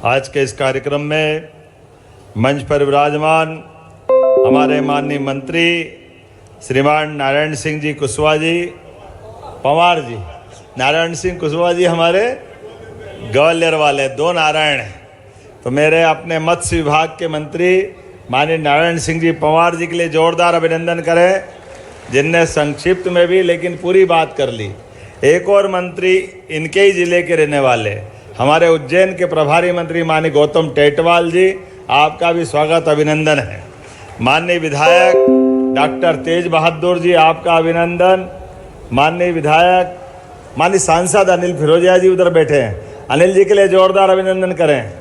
आज के इस कार्यक्रम में मंच पर विराजमान हमारे माननीय मंत्री श्रीमान नारायण सिंह जी कुशवाहा जी, पंवार जी, नारायण सिंह कुशवाहा जी हमारे ग्वालियर वाले दो नारायण हैं, तो मेरे अपने मत्स्य विभाग के मंत्री माननीय नारायण सिंह जी पंवार जी के लिए जोरदार अभिनंदन करें, जिनने संक्षिप्त में भी लेकिन पूरी बात कर ली। एक और मंत्री इनके ही जिले के रहने वाले हमारे उज्जैन के प्रभारी मंत्री माननीय गौतम टेटवाल जी, आपका भी स्वागत अभिनंदन है। माननीय विधायक डॉक्टर तेज बहादुर जी, आपका अभिनंदन। माननीय विधायक माननीय सांसद अनिल फिरोजिया जी उधर बैठे हैं, अनिल जी के लिए जोरदार अभिनंदन करें।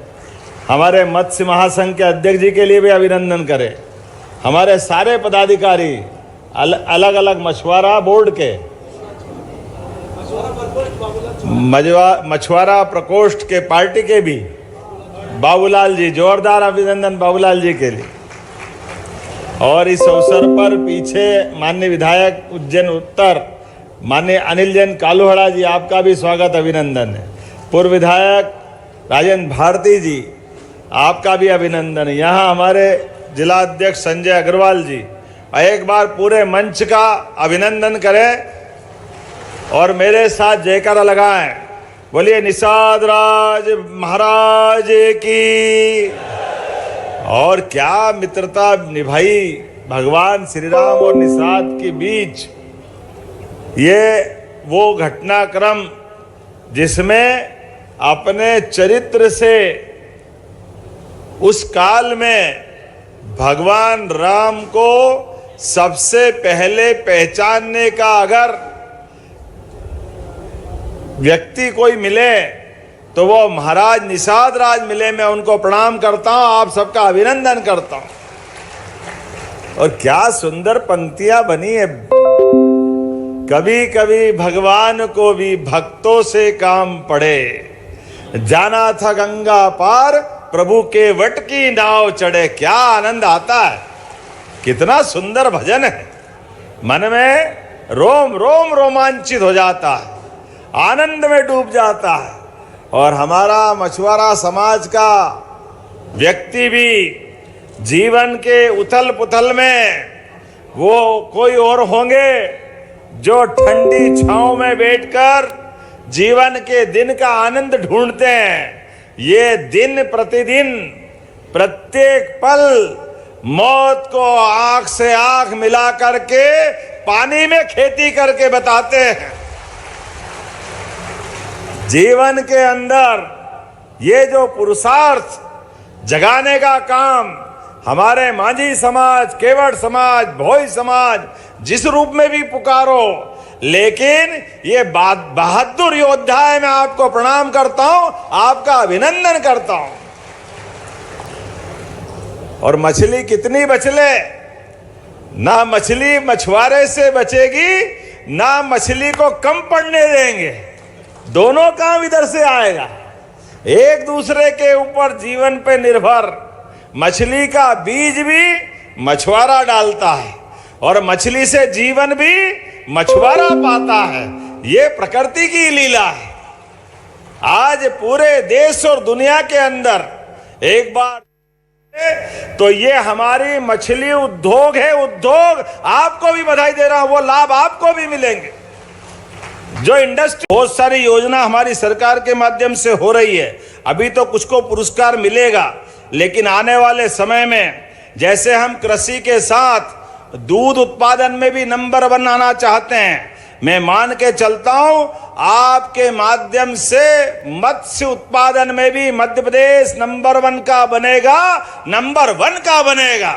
हमारे मत्स्य महासंघ के अध्यक्ष जी के लिए भी अभिनंदन करें। हमारे सारे पदाधिकारी अलग अलग मछुआरा बोर्ड के मछुआरा प्रकोष्ठ के पार्टी के भी बाबूलाल जी, जोरदार अभिनंदन बाबूलाल जी के लिए। और इस अवसर पर पीछे माननीय विधायक उज्जैन उत्तर माननीय अनिल जैन कालूहड़ा जी, आपका भी स्वागत अभिनंदन है। पूर्व विधायक राजेंद्र भारती जी, आपका भी अभिनंदन है। यहाँ हमारे जिला अध्यक्ष संजय अग्रवाल जी, एक बार पूरे मंच का अभिनंदन करें और मेरे साथ जयकारा लगाएं। बोलिए निषाद राज महाराज की। और क्या मित्रता निभाई भगवान श्री राम और निषाद के बीच। ये वो घटनाक्रम जिसमें अपने चरित्र से उस काल में भगवान राम को सबसे पहले पहचानने का अगर व्यक्ति कोई मिले तो वो महाराज निषाद राज मिले। मैं उनको प्रणाम करता हूं, आप सबका अभिनंदन करता हूं। और क्या सुंदर पंक्तियां बनी है। कभी कभी भगवान को भी भक्तों से काम पड़े, जाना था गंगा पार प्रभु के वट की नाव चढ़े। क्या आनंद आता है, कितना सुंदर भजन है। मन में रोम रोम रोमांचित हो जाता है, आनंद में डूब जाता है। और हमारा मछुआरा समाज का व्यक्ति भी जीवन के उथल पुथल में वो कोई और होंगे जो ठंडी छांव में बैठकर जीवन के दिन का आनंद ढूंढते हैं। ये दिन प्रतिदिन प्रत्येक पल मौत को आंख से आंख मिला करके पानी में खेती करके बताते हैं। जीवन के अंदर ये जो पुरुषार्थ जगाने का काम हमारे मांझी समाज, केवट समाज, भोई समाज, जिस रूप में भी पुकारो, लेकिन ये बहादुर योद्धा है। मैं आपको प्रणाम करता हूं, आपका अभिनंदन करता हूं। और मछली कितनी बचले, ना मछली मछुआरे से बचेगी, ना मछली को कम पड़ने देंगे। दोनों काम इधर से आएगा, एक दूसरे के ऊपर जीवन पे निर्भर। मछली का बीज भी मछुआरा डालता है और मछली से जीवन भी मछुआरा पाता है। ये प्रकृति की लीला है। आज पूरे देश और दुनिया के अंदर एक बार तो ये हमारी मछली उद्योग है। उद्योग आपको भी बधाई दे रहा हूं, वो लाभ आपको भी मिलेंगे। जो इंडस्ट्री, बहुत सारी योजना हमारी सरकार के माध्यम से हो रही है। अभी तो कुछ को पुरस्कार मिलेगा, लेकिन आने वाले समय में जैसे हम कृषि के साथ दूध उत्पादन में भी नंबर 1 आना चाहते हैं, मैं मान के चलता हूं आपके माध्यम से मत्स्य उत्पादन में भी मध्य प्रदेश नंबर 1 का बनेगा, नंबर 1 का बनेगा।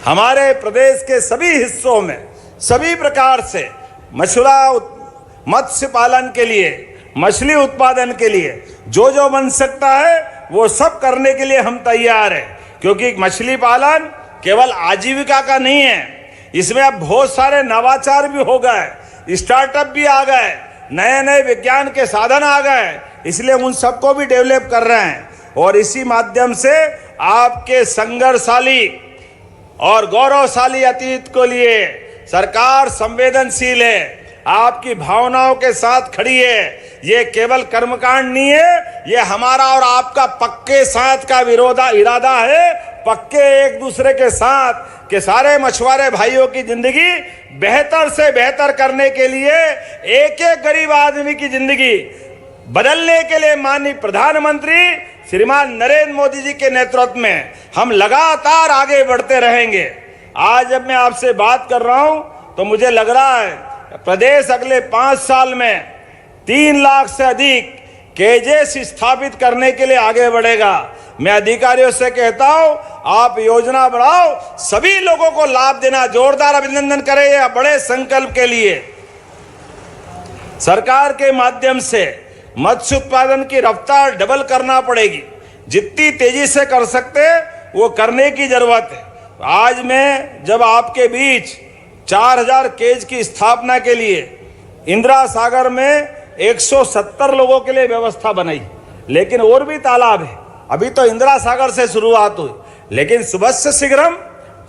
हमारे प्रदेश के सभी हिस्सों में सभी प्रकार से मत्स्य पालन के लिए, मछली उत्पादन के लिए जो जो बन सकता है वो सब करने के लिए हम तैयार हैं। क्योंकि मछली पालन केवल आजीविका का नहीं है, इसमें अब बहुत सारे नवाचार भी हो गए, स्टार्टअप भी आ गए, नए नए विज्ञान के साधन आ गए, इसलिए उन सबको भी डेवलप कर रहे हैं। और इसी माध्यम से आपके संघर्षशाली और गौरवशाली अतीत को लिए सरकार संवेदनशील है। आपकी भावनाओं के साथ खड़ी है। ये केवल कर्मकांड नहीं है, ये हमारा और आपका पक्के साथ का इरादा है, पक्के एक दूसरे के साथ कि सारे मछुआरे भाइयों की जिंदगी बेहतर से बेहतर करने के लिए, एक एक गरीब आदमी की जिंदगी बदलने के लिए माननीय प्रधानमंत्री श्रीमान नरेंद्र मोदी जी के नेतृत्व में हम लगातार आगे बढ़ते रहेंगे। आज जब मैं आपसे बात कर रहा हूं तो मुझे लग रहा है प्रदेश अगले 5 साल में 3 लाख से अधिक केजेस स्थापित करने के लिए आगे बढ़ेगा। मैं अधिकारियों से कहता हूं, आप योजना बढ़ाओ, सभी लोगों को लाभ देना। जोरदार अभिनंदन करें ये बड़े संकल्प के लिए। सरकार के माध्यम से मत्स्य उत्पादन की रफ्तार डबल करना पड़ेगी। जितनी तेजी से कर सकते वो करने की जरूरत है। आज मैं जब आपके बीच 4000 केज की स्थापना के लिए इंदिरा सागर में 170 लोगों के लिए व्यवस्था बनाई, लेकिन और भी तालाब है। अभी तो इंदिरा सागर से शुरुआत हुई, लेकिन सुबह से शीघ्रम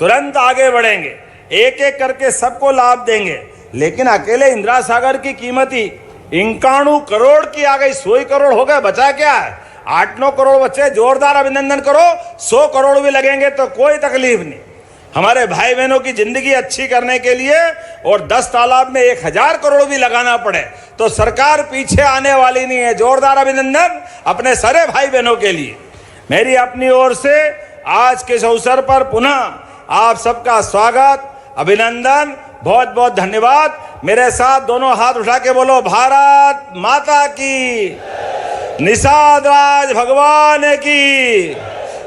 तुरंत आगे बढ़ेंगे, एक एक करके सबको लाभ देंगे। लेकिन अकेले इंदिरा सागर की कीमत ही 91 करोड़ की आ गई। 100 करोड़ हो गए, बचा क्या है? 8-9 करोड़ बचे। जोरदार अभिनंदन करो। 100 करोड़ भी लगेंगे तो कोई तकलीफ नहीं। हमारे भाई बहनों की जिंदगी अच्छी करने के लिए और 10 तालाब में 1000 करोड़ भी लगाना पड़े तो सरकार पीछे आने वाली नहीं है। जोरदार अभिनंदन अपने सारे भाई बहनों के लिए। मेरी अपनी ओर से आज के इस अवसर पर पुनः आप सबका स्वागत, अभिनंदन, बहुत बहुत धन्यवाद। मेरे साथ दोनों हाथ उठा के बोलो, भारत माता की, निषाद राज भगवान की,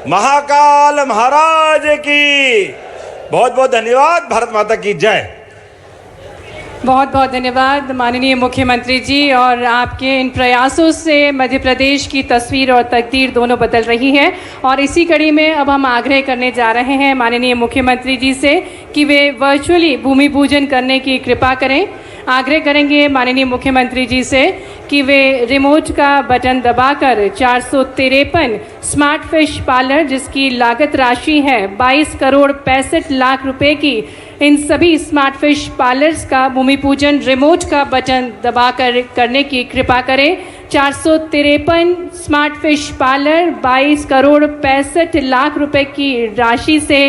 महाकाल महाराज की। बहुत बहुत धन्यवाद। भारत माता की जय। बहुत बहुत धन्यवाद माननीय मुख्यमंत्री जी। और आपके इन प्रयासों से मध्य प्रदेश की तस्वीर और तकदीर दोनों बदल रही है। और इसी कड़ी में अब हम आग्रह करने जा रहे हैं माननीय मुख्यमंत्री जी से कि वे वर्चुअली भूमि पूजन करने की कृपा करें। आग्रह करेंगे माननीय मुख्यमंत्री जी से कि वे रिमोट का बटन दबाकर 453 स्मार्ट फिश पार्लर, जिसकी लागत राशि है 22 करोड़ 65 लाख रुपए की, इन सभी स्मार्ट फिश पार्लर्स का भूमि पूजन रिमोट का बटन दबाकर करने की कृपा करें। 453 smart fish parlour 22 crore 65 lakh रुपए की राशि से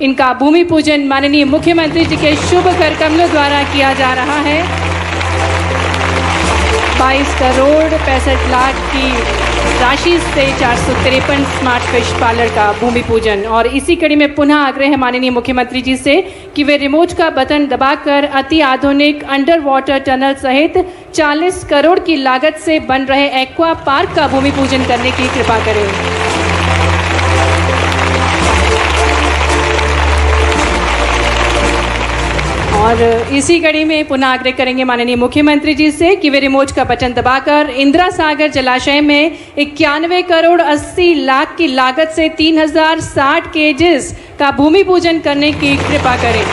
इनका भूमि पूजन माननीय मुख्यमंत्री जी के शुभ कर कमलों द्वारा किया जा रहा है। 22 करोड़ 65 लाख की राशि से 453 स्मार्ट फिश पार्लर का भूमि पूजन। और इसी कड़ी में पुनः आग्रह है माननीय मुख्यमंत्री जी से कि वे रिमोट का बटन दबाकर अति आधुनिक अंडर वाटर टनल सहित 40 करोड़ की लागत से बन रहे एक्वा पार्क का भूमि पूजन करने की कृपा करें। और इसी कड़ी में पुनः आग्रह करेंगे माननीय मुख्यमंत्री जी से कि वे रिमोट का बटन दबाकर इंदिरा सागर जलाशय में 91 करोड़ 80 लाख की लागत से 3060 केजेस का भूमि पूजन करने की कृपा करें।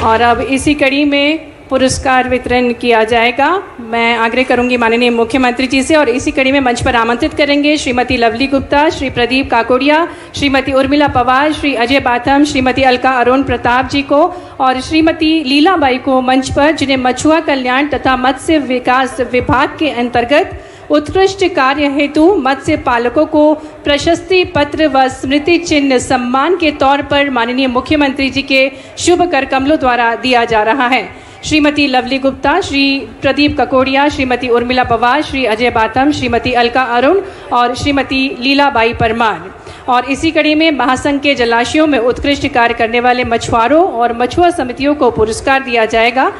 और अब इसी कड़ी में पुरस्कार वितरण किया जाएगा। मैं आग्रह करूंगी माननीय मुख्यमंत्री जी से और इसी कड़ी में मंच पर आमंत्रित करेंगे श्रीमती लवली गुप्ता, श्री प्रदीप काकोड़िया, श्रीमती उर्मिला पवार, श्री अजय बाथम, श्रीमती अलका अरुण प्रताप जी को और श्रीमती लीलाबाई को मंच पर, जिन्हें मछुआ कल्याण तथा मत्स्य विकास विभाग के अंतर्गत उत्कृष्ट कार्य हेतु मत्स्य पालकों को प्रशस्ति पत्र व स्मृति चिन्ह सम्मान के तौर पर माननीय मुख्यमंत्री जी के शुभ कर कमलों द्वारा दिया जा रहा है। श्रीमती लवली गुप्ता, श्री प्रदीप ककोड़िया, श्रीमती उर्मिला पवार, श्री अजय बाथम, श्रीमती अलका अरुण और श्रीमती लीलाबाई परमार। और इसी कड़ी में महासंघ के जलाशयों में उत्कृष्ट कार्य करने वाले मछुआरों और मछुआ समितियों को पुरस्कार दिया जाएगा।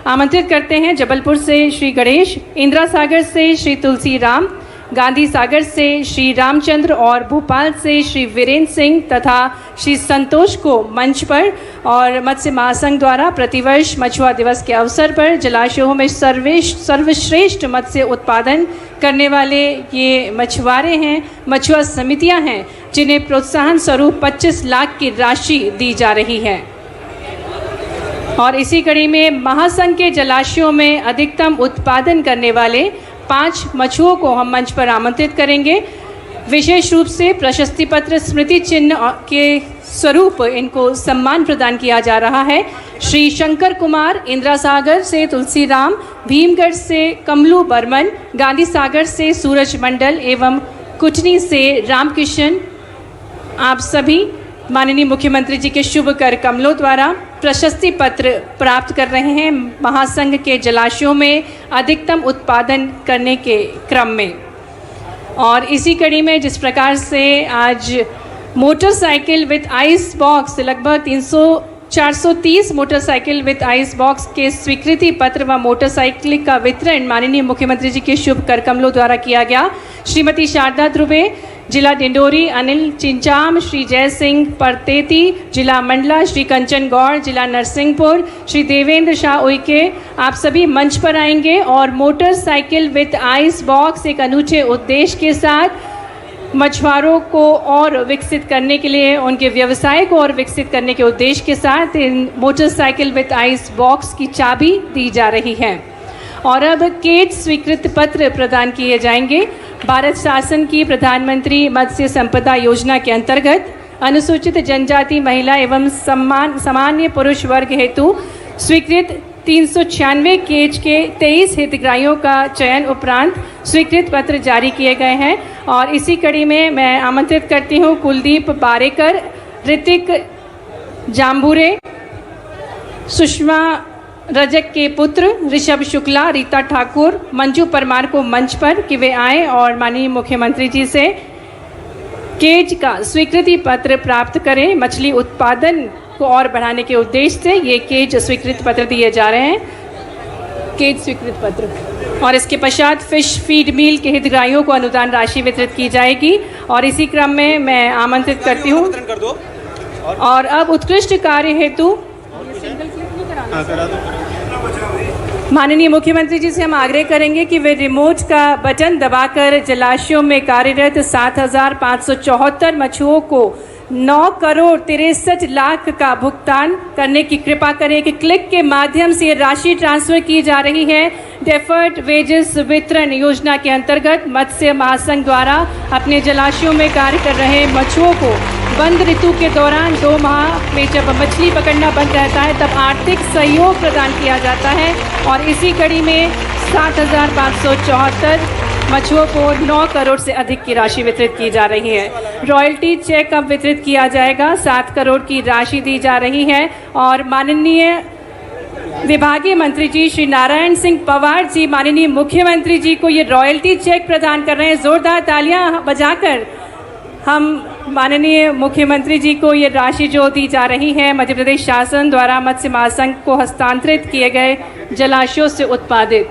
आमंत्रित करते हैं जबलपुर से श्री गणेश, इंदिरा सागर से श्री तुलसी राम, गांधी सागर से श्री रामचंद्र और भोपाल से श्री वीरेंद्र सिंह तथा श्री संतोष को मंच पर। और मत्स्य महासंघ द्वारा प्रतिवर्ष मछुआ दिवस के अवसर पर जलाशयों में सर्वश्रेष्ठ मत्स्य उत्पादन करने वाले ये मछुआरे हैं, मछुआ समितियां हैं, जिन्हें प्रोत्साहन स्वरूप 25 लाख की राशि दी जा रही है। और इसी कड़ी में महासंघ के जलाशयों में अधिकतम उत्पादन करने वाले 5 मछुओं को हम मंच पर आमंत्रित करेंगे। विशेष रूप से प्रशस्ति पत्र, स्मृति चिन्ह के स्वरूप इनको सम्मान प्रदान किया जा रहा है। श्री शंकर कुमार, इंदिरा सागर से तुलसीराम, भीमगढ़ से कमलू बर्मन, गांधी सागर से सूरज मंडल एवं कुटनी से रामकिशन, आप सभी माननीय मुख्यमंत्री जी के शुभ कर कमलों द्वारा प्रशस्ति पत्र प्राप्त कर रहे हैं महासंघ के जलाशयों में अधिकतम उत्पादन करने के क्रम में। और इसी कड़ी में जिस प्रकार से आज मोटरसाइकिल विद आइस बॉक्स लगभग 430 मोटरसाइकिल विद आइस बॉक्स के स्वीकृति पत्र व मोटरसाइकिल का वितरण माननीय मुख्यमंत्री जी के शुभ कर कमलों द्वारा किया गया। श्रीमती शारदा ध्रुवे, जिला डिंडोरी, अनिल चिंचाम, श्री जय सिंह परतेती, जिला मंडला, श्री कंचन गौड़, जिला नरसिंहपुर, श्री देवेंद्र शाह उइके, आप सभी मंच पर आएंगे और मोटरसाइकिल विद आइस बॉक्स एक अनूठे उद्देश्य के साथ मछुआरों को और विकसित करने के लिए, उनके व्यवसाय को और विकसित करने के उद्देश्य के साथ इन मोटरसाइकिल विद आइस बॉक्स की चाबी दी जा रही है। और अब केट स्वीकृत पत्र प्रदान किए जाएंगे। भारत शासन की प्रधानमंत्री मत्स्य संपदा योजना के अंतर्गत अनुसूचित जनजाति महिला एवं सामान्य पुरुष वर्ग हेतु स्वीकृत 396 केज के 23 हितग्राहियों का चयन उपरांत स्वीकृत पत्र जारी किए गए हैं। और इसी कड़ी में मैं आमंत्रित करती हूँ कुलदीप बारेकर, ऋतिक जाम्बुरे, सुषमा रजक के पुत्र ऋषभ शुक्ला, रीता ठाकुर, मंजू परमार को मंच पर कि वे आए और माननीय मुख्यमंत्री जी से केज का स्वीकृति पत्र प्राप्त करें। मछली उत्पादन को और बढ़ाने के उद्देश्य से ये केज स्वीकृत पत्र दिए जा रहे हैं, केज स्वीकृत पत्र। और इसके पश्चात फिश फीड मिल के हितग्राहियों को अनुदान राशि वितरित की जाएगी। और इसी क्रम में मैं आमंत्रित करती हूँ और अब उत्कृष्ट कार्य हेतु माननीय मुख्यमंत्री जी से हम आग्रह करेंगे कि वे रिमोट का बटन दबाकर जलाशयों में कार्यरत 7,574 मछुओं को 9,63,00,000 का भुगतान करने की कृपा करें कि क्लिक के माध्यम से राशि ट्रांसफर की जा रही है। डेफर्ड वेजेस वितरण योजना के अंतर्गत मत्स्य महासंघ द्वारा अपने जलाशयों में कार्य कर रहे मछुओं को बंद ऋतु के दौरान 2 माह में जब मछली पकड़ना बंद रहता है तब आर्थिक सहयोग प्रदान किया जाता है। और इसी कड़ी में 7,574 मछुओं को 9 करोड़ से अधिक की राशि वितरित की जा रही है। रॉयल्टी चेक अब वितरित किया जाएगा, 7 करोड़ की राशि दी जा रही है। और माननीय विभागीय मंत्री जी श्री नारायण सिंह पवार जी माननीय मुख्यमंत्री जी को ये रॉयल्टी चेक प्रदान कर रहे हैं। जोरदार तालियां बजाकर हम माननीय मुख्यमंत्री जी को ये राशि जो दी जा रही है मध्य प्रदेश शासन द्वारा मत्स्य महासंघ को हस्तांतरित किए गए जलाशयों से उत्पादित